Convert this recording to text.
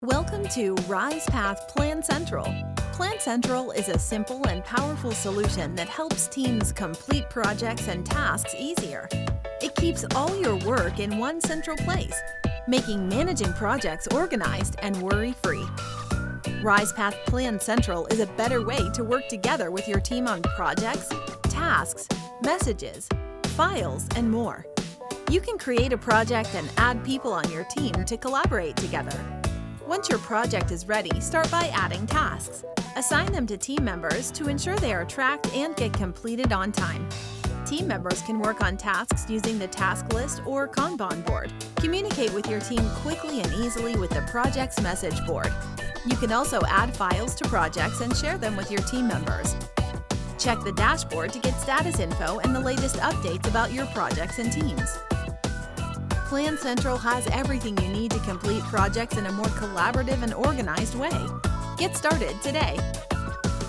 Welcome to RisePath PlanCentral. PlanCentral is a simple and powerful solution that helps teams complete projects and tasks easier. It keeps all your work in one central place, making managing projects organized and worry-free. RisePath PlanCentral is a better way to work together with your team on projects, tasks, messages, files, and more. You can create a project and add people on your team to collaborate together. Once your project is ready, start by adding tasks. Assign them to team members to ensure they are tracked and get completed on time. Team members can work on tasks using the task list or Kanban board. Communicate with your team quickly and easily with the project's message board. You can also add files to projects and share them with your team members. Check the dashboard to get status info and the latest updates about your projects and teams. PlanCentral has everything you need to complete projects in a more collaborative and organized way. Get started today.